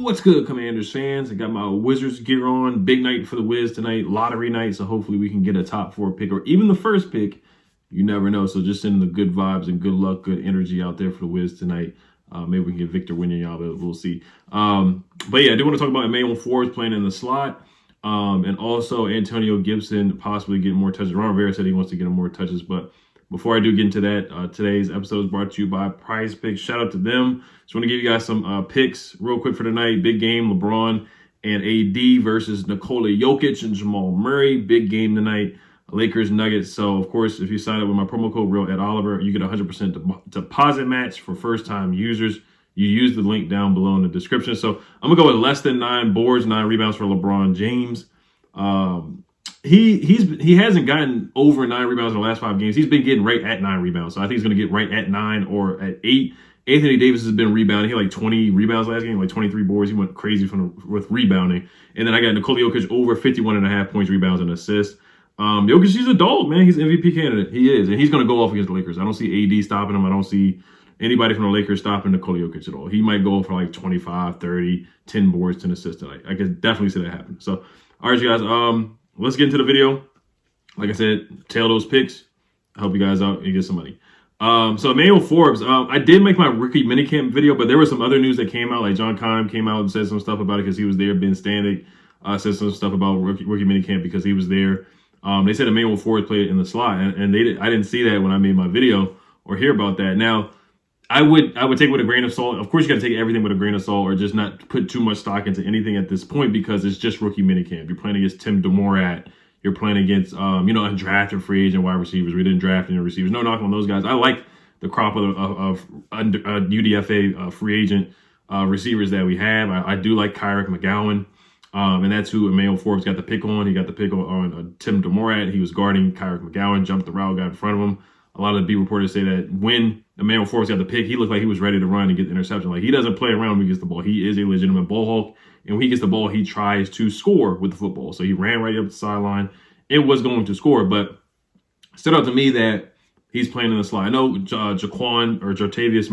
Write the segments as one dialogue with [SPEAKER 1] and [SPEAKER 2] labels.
[SPEAKER 1] What's good, Commanders fans? I got my Wizards gear on. Big night for the Wiz tonight. Lottery night, so hopefully we can get a top 4 pick or even the first pick. You never know. So just sending the good vibes and good luck, good energy out there for the Wiz tonight. Maybe we can get Victor winning, y'all, but we'll see. But yeah, I do want to talk about Emmanuel Forbes playing in the slot. And also Antonio Gibson possibly getting more touches. Ron Rivera said he wants to get him more touches, but before I do get into that, today's episode is brought to you by Prize Picks. Shout out to them. Just want to give you guys some picks real quick for tonight. Big game, LeBron and AD versus Nikola Jokic and Jamal Murray. Big game tonight, Lakers Nuggets. So, of course, if you sign up with my promo code RealEdOliver, you get a 100% deposit match for first-time users. You use the link down below in the description. So, I'm going to go with less than 9 boards, 9 rebounds for LeBron James. He hasn't gotten over 9 rebounds in the last 5 games. He's been getting right at 9 rebounds. So I think he's going to get right at 9 or at 8. Anthony Davis has been rebounding. He had like 20 rebounds last game, like 23 boards. He went crazy with rebounding. And then I got Nikola Jokic over 51.5 points, rebounds, and assists. Jokic, he's a dog, man. He's an MVP candidate. He is. And he's going to go off against the Lakers. I don't see AD stopping him. I don't see anybody from the Lakers stopping Nikola Jokic at all. He might go for like 25, 30, 10 boards, 10 assists tonight. I can definitely see that happen. So, all right, you guys. Let's get into the video. Like I said, tail those picks. I help you guys out and get some money. So Emmanuel Forbes, I did make my rookie minicamp video, but there was some other news that came out. Like John Keim came out and said some stuff about it because he was there. Ben Stanek said some stuff about rookie minicamp because he was there. They said Emmanuel Forbes played in the slot, and I didn't see that when I made my video or hear about that. Now, I would take it with a grain of salt. Of course, you got to take everything with a grain of salt, or just not put too much stock into anything at this point because it's just rookie minicamp. You're playing against Tim DeMorat. You're playing against undrafted free agent wide receivers. We didn't draft any receivers. No knock on those guys. I like the crop of UDFA free agent receivers that we have. I do like Kyrick McGowan, and that's who Emmanuel Forbes got the pick on. He got the pick on Tim DeMorat. He was guarding Kyrick McGowan, jumped the route, got in front of him. A lot of the beat reporters say that when Emmanuel Forbes got the pick, he looked like he was ready to run and get the interception. Like, he doesn't play around when he gets the ball. He is a legitimate ball hawk. And when he gets the ball, he tries to score with the football. So he ran right up the sideline. It was going to score, but it stood out to me that he's playing in the slot. I know Jartavius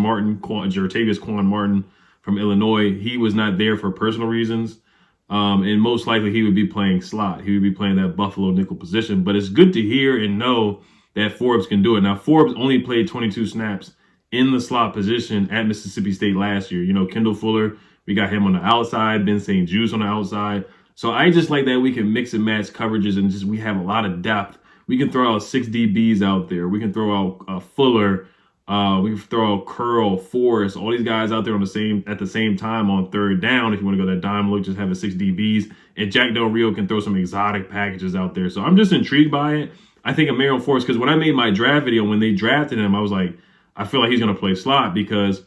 [SPEAKER 1] Quan Martin from Illinois, he was not there for personal reasons. And most likely he would be playing slot. He would be playing that Buffalo nickel position. But it's good to hear and know that Forbes can do it. Now, Forbes only played 22 snaps in the slot position at Mississippi State last year. You know, Kendall Fuller, we got him on the outside, Ben St. Juste on the outside. So I just like that we can mix and match coverages and we have a lot of depth. We can throw out 6 DBs out there. We can throw out Fuller. We can throw out Curl, Forrest, all these guys out there at the same time on third down. If you want to go that dime look, just having 6 DBs. And Jack Del Rio can throw some exotic packages out there. So I'm just intrigued by it. I think Emmanuel Forbes, because when I made my draft video, when they drafted him, I was like, I feel like he's going to play slot because,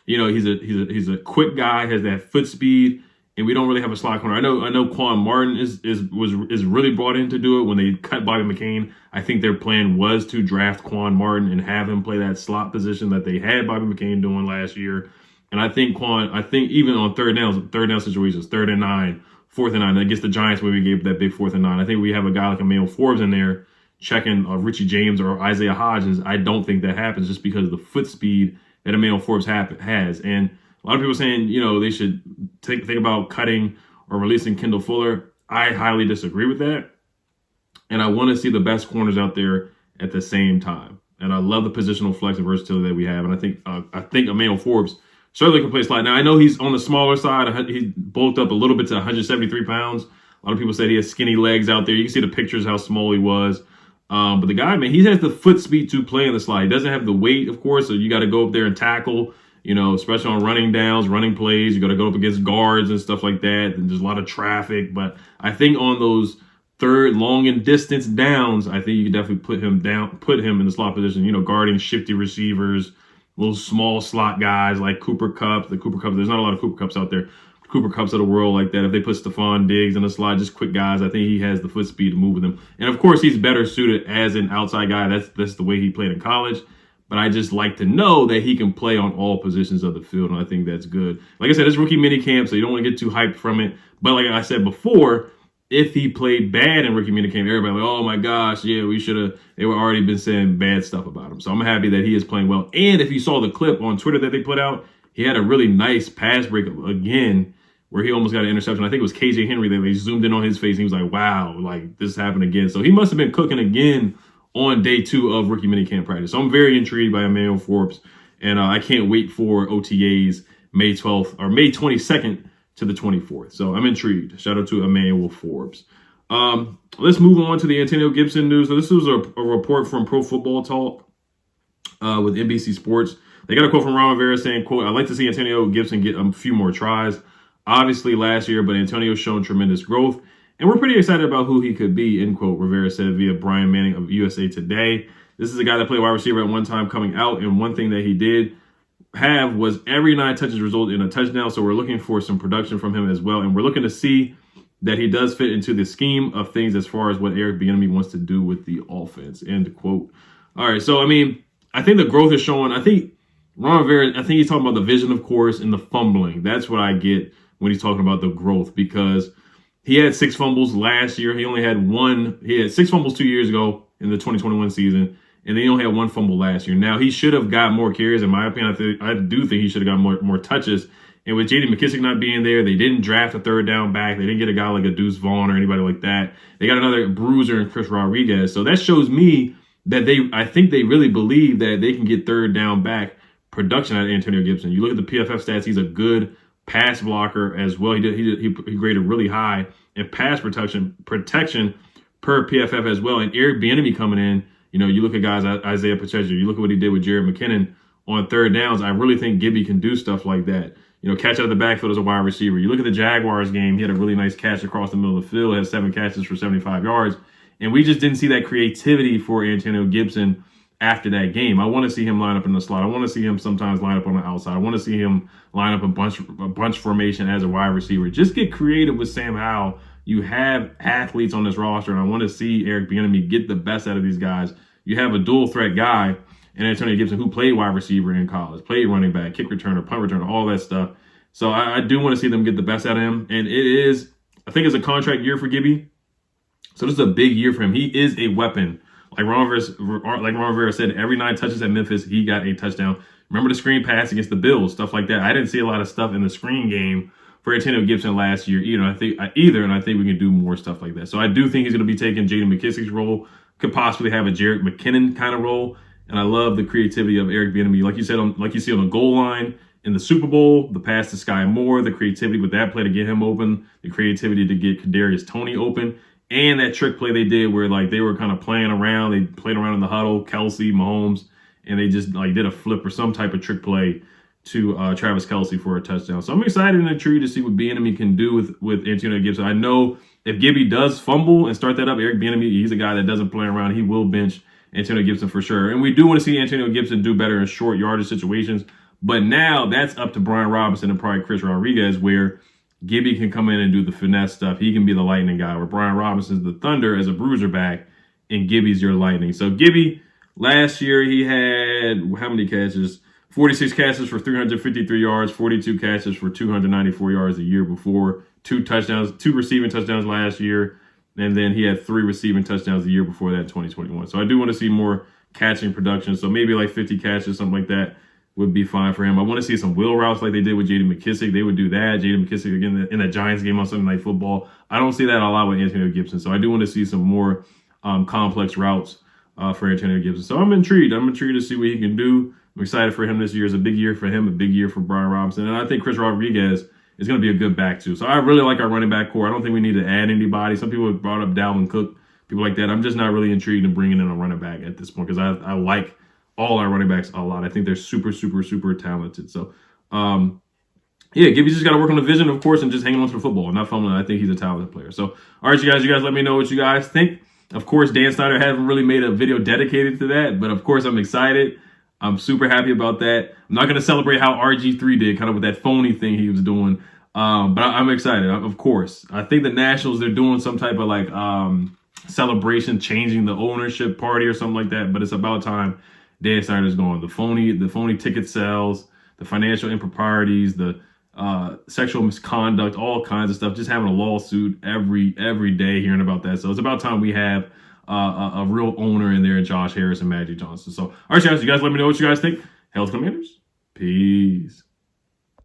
[SPEAKER 1] you know, he's a quick guy, has that foot speed, and we don't really have a slot corner. I know Quan Martin is really brought in to do it. When they cut Bobby McCain, I think their plan was to draft Quan Martin and have him play that slot position that they had Bobby McCain doing last year. And I think even on third down situations, 3rd and 9, 4th and 9, against the Giants when we gave that big 4th and 9, I think we have a guy like Emmanuel Forbes in there checking Richie James or Isaiah Hodgins. I don't think that happens just because of the foot speed that Emmanuel Forbes has. And a lot of people saying, you know, they should think about cutting or releasing Kendall Fuller. I highly disagree with that. And I want to see the best corners out there at the same time. And I love the positional flex and versatility that we have. And I think Emmanuel Forbes certainly can play slot. Now, I know he's on the smaller side. He bulked up a little bit to 173 pounds. A lot of people said he has skinny legs out there. You can see the pictures how small he was. But the guy, man, he has the foot speed to play in the slot. He doesn't have the weight, of course, so you got to go up there and tackle, you know, especially on running downs, running plays. You got to go up against guards and stuff like that. And there's a lot of traffic. But I think on those third long and distance downs, I think you can definitely put him in the slot position, you know, guarding shifty receivers, little small slot guys like Cooper Kupp. There's not a lot of Cooper Kupps out there. Cooper Kupps of the world like that. If they put Stephon Diggs in the slot, just quick guys, I think he has the foot speed to move with them. And of course, he's better suited as an outside guy. That's the way he played in college. But I just like to know that he can play on all positions of the field, and I think that's good. Like I said, it's rookie minicamp, so you don't want to get too hyped from it. But like I said before, if he played bad in rookie minicamp, everybody like, oh my gosh, yeah, we should have. They were already been saying bad stuff about him. So I'm happy that he is playing well. And if you saw the clip on Twitter that they put out, he had a really nice pass break again where he almost got an interception. I think it was KJ Henry. They zoomed in on his face, and he was like, wow, like, this happened again. So he must have been cooking again on day 2 of rookie minicamp practice. So I'm very intrigued by Emmanuel Forbes, and I can't wait for OTAs May 12th or May 22nd to the 24th. So I'm intrigued. Shout out to Emmanuel Forbes. Let's move on to the Antonio Gibson news. So this was a report from Pro Football Talk with NBC Sports. They got a quote from Ron Rivera saying, quote, "I'd like to see Antonio Gibson get a few more tries. Obviously last year, but Antonio's shown tremendous growth, and we're pretty excited about who he could be," end quote, Rivera said via Brian Manning of USA Today. This is a guy that played wide receiver at one time coming out, and one thing that he did have was every 9 touches result in a touchdown. So we're looking for some production from him as well, and we're looking to see that he does fit into the scheme of things as far as what Eric Bieniemy wants to do with the offense, end quote. All right, so I mean, I think the growth is showing. I think Ron Rivera, I think he's talking about the vision, of course, and the fumbling. That's what I get when he's talking about the growth, because he had 6 fumbles last year. He only had 1. He had 6 fumbles 2 years ago in the 2021 season, and then he only had 1 fumble last year. Now, he should have got more carries, in my opinion. I do think he should have got more touches. And with J.D. McKissic not being there, they didn't draft a 3rd down back. They didn't get a guy like a Deuce Vaughn or anybody like that. They got another bruiser in Chris Rodriguez. So that shows me that I think they really believe that they can get 3rd down back production out of Antonio Gibson. You look at the PFF stats; he's a good pass blocker as well. He graded really high in pass protection per PFF as well. And Eric Bieniemy coming in, you know, you look at guys Isaiah Pacheco, you look at what he did with Jared McKinnon on 3rd downs. I really think Gibby can do stuff like that. You know, catch out of the backfield as a wide receiver. You look at the Jaguars game; he had a really nice catch across the middle of the field. Had 7 catches for 75 yards, and we just didn't see that creativity for Antonio Gibson after that game. I want to see him line up in the slot. I want to see him sometimes line up on the outside. I want to see him line up a bunch formation as a wide receiver. Just get creative with Sam Howell. You have athletes on this roster, and I want to see Eric Bieniemy get the best out of these guys. You have a dual threat guy in Antonio Gibson who played wide receiver in college, played running back, kick returner, punt returner, all that stuff. So I do want to see them get the best out of him. And I think it's a contract year for Gibby. So this is a big year for him. He is a weapon. Like Ron Rivera said, every 9 touches at Memphis, he got a touchdown. Remember the screen pass against the Bills, stuff like that. I didn't see a lot of stuff in the screen game for Antonio Gibson last year and I think we can do more stuff like that. So I do think he's going to be taking J.D. McKissic's role, could possibly have a Jerick McKinnon kind of role. And I love the creativity of Eric Bieniemy. Like you said, like you see on the goal line in the Super Bowl, the pass to Sky Moore, the creativity with that play to get him open, the creativity to get Kadarius Toney open. And that trick play they did where like they were kind of playing around. They played around in the huddle, Kelsey, Mahomes, and they just like did a flip or some type of trick play to Travis Kelsey for a touchdown. So I'm excited and intrigued to see what Bieniemy can do with Antonio Gibson. I know if Gibby does fumble and start that up, Eric Bieniemy, he's a guy that doesn't play around. He will bench Antonio Gibson for sure. And we do want to see Antonio Gibson do better in short yardage situations. But now that's up to Brian Robinson and probably Chris Rodriguez, where Gibby can come in and do the finesse stuff. He can be the lightning guy, where Brian Robinson's the thunder as a bruiser back, and Gibby's your lightning. So Gibby, last year he had, how many catches? 46 catches for 353 yards, 42 catches for 294 yards the year before, 2 receiving touchdowns last year, and then he had 3 receiving touchdowns the year before that, 2021. So I do want to see more catching production. So maybe like 50 catches, something like that would be fine for him. I want to see some wheel routes like they did with J.D. McKissic. They would do that. J.D. McKissic, again, in the Giants game on Sunday Night Football. I don't see that a lot with Antonio Gibson. So I do want to see some more complex routes for Antonio Gibson. So I'm intrigued. I'm intrigued to see what he can do. I'm excited for him this year. It's a big year for him, a big year for Brian Robinson. And I think Chris Rodriguez is going to be a good back, too. So I really like our running back core. I don't think we need to add anybody. Some people have brought up Dalvin Cook, people like that. I'm just not really intrigued in bringing in a running back at this point because I like all our running backs a lot. I think they're super, super, super talented. So, yeah, Gibby's just got to work on the vision, of course, and just hanging on to the football and not fumbling. I think he's a talented player. So, all right, you guys let me know what you guys think. Of course, Dan Snyder hasn't really made a video dedicated to that, but of course, I'm excited. I'm super happy about that. I'm not going to celebrate how RG3 did, kind of with that phony thing he was doing, but I'm excited, of course. I think the Nationals, they're doing some type of like celebration, changing the ownership party or something like that, but it's about time Dan Snyder's going. The phony ticket sales, the financial improprieties, the sexual misconduct, all kinds of stuff. Just having a lawsuit every day, hearing about that. So it's about time we have a real owner in there, Josh Harris and Magic Johnson. So, all right, guys, you guys let me know what you guys think. Hail to Commanders. Peace.